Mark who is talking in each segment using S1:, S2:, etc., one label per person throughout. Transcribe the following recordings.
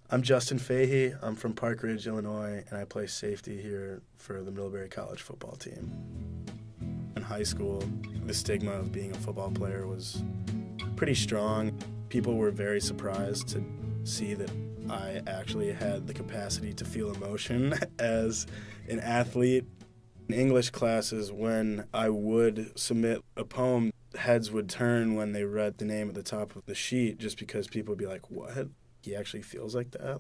S1: I'm Justin Fahey. I'm from Park Ridge, Illinois, and I play safety here for the Middlebury college football team. In high school, the stigma of being a football player was pretty strong. People were very surprised to see that I actually had the capacity to feel emotion as an athlete. In English classes, when I would submit a poem, heads would turn when they read the name at the top of the sheet just because people would be like, what? He actually feels like that?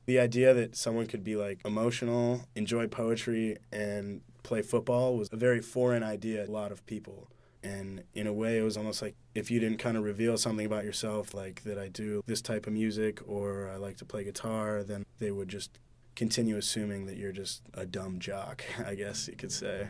S1: The idea that someone could be like emotional, enjoy poetry, and play football was a very foreign idea to a lot of people. And in a way, it was almost like if you didn't kind of reveal something about yourself, like that I do this type of music or I like to play guitar, then they would just continue assuming that you're just a dumb jock, I guess you could say.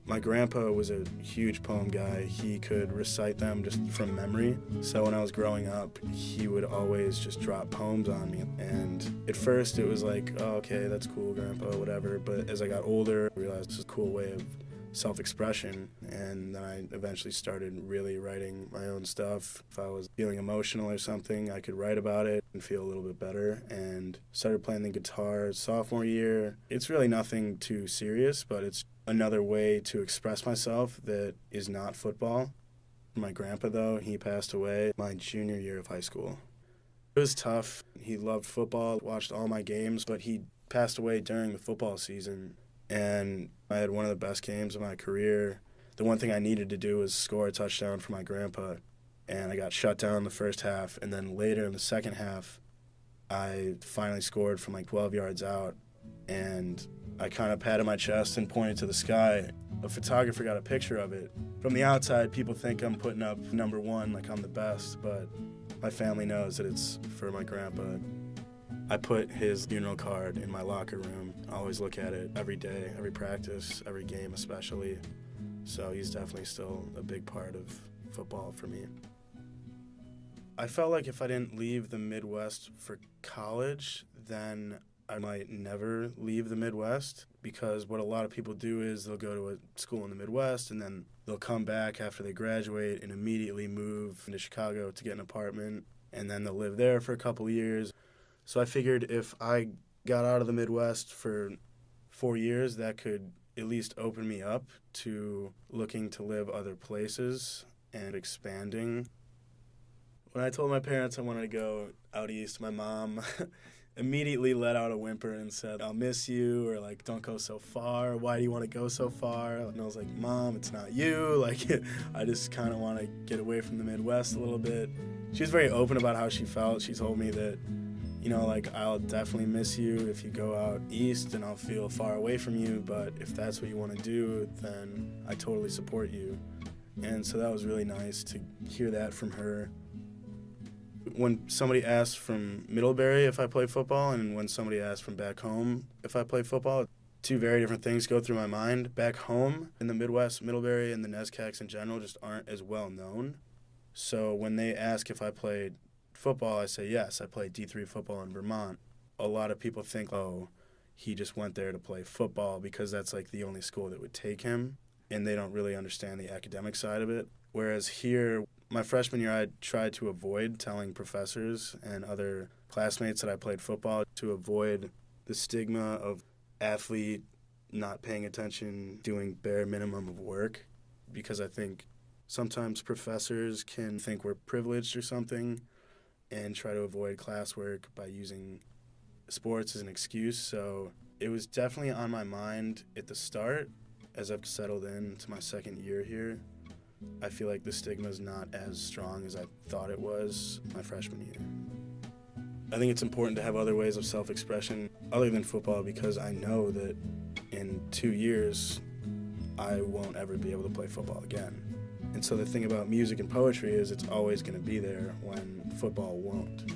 S1: My grandpa was a huge poem guy. He could recite them just from memory. So when I was growing up, he would always just drop poems on me. And at first it was like, oh, okay, that's cool, Grandpa, whatever. But as I got older, I realized this is a cool way of self-expression. And then I eventually started really writing my own stuff. If I was feeling emotional or something, I could write about it and feel a little bit better. And started playing the guitar sophomore year. It's really nothing too serious, but it's another way to express myself that is not football. My grandpa, though, he passed away my junior year of high school. It was tough. He loved football, watched all my games, but he passed away during the football season. And I had one of the best games of my career. The one thing I needed to do was score a touchdown for my grandpa. And I got shut down the first half. And then later in the second half, I finally scored from like 12 yards out. And I kind of patted my chest and pointed to the sky. A photographer got a picture of it. From the outside, people think I'm putting up number one, like I'm the best, but my family knows that it's for my grandpa. I put his funeral card in my locker room. I always look at it every day, every practice, every game especially. So he's definitely still a big part of football for me. I felt like if I didn't leave the Midwest for college, then I might never leave the Midwest, because what a lot of people do is they'll go to a school in the Midwest and then they'll come back after they graduate and immediately move into Chicago to get an apartment, and then they'll live there for a couple years. So I figured if I got out of the Midwest for 4 years, that could at least open me up to looking to live other places and expanding. When I told my parents I wanted to go out east, my mom immediately let out a whimper and said, I'll miss you, or like, don't go so far. Why do you want to go so far? And I was like, Mom, it's not you. Like, I just kind of want to get away from the Midwest a little bit. She was very open about how she felt. She told me that, you know, like, I'll definitely miss you if you go out east and I'll feel far away from you. But if that's what you want to do, then I totally support you. And so that was really nice to hear that from her. When somebody asks from Middlebury if I play football and when somebody asks from back home if I play football, two very different things go through my mind. Back home in the Midwest, Middlebury and the Nescacs in general just aren't as well known. So when they ask if I played football, I say yes, I played D3 football in Vermont. A lot of people think, oh, he just went there to play football because that's like the only school that would take him, and they don't really understand the academic side of it. Whereas here, my freshman year, I tried to avoid telling professors and other classmates that I played football to avoid the stigma of athlete not paying attention, doing bare minimum of work, because I think sometimes professors can think we're privileged or something and try to avoid classwork by using sports as an excuse. So it was definitely on my mind at the start. As I've settled into my second year here, I feel like the stigma is not as strong as I thought it was my freshman year. I think it's important to have other ways of self-expression other than football, because I know that in 2 years I won't ever be able to play football again. And so the thing about music and poetry is it's always going to be there when football won't.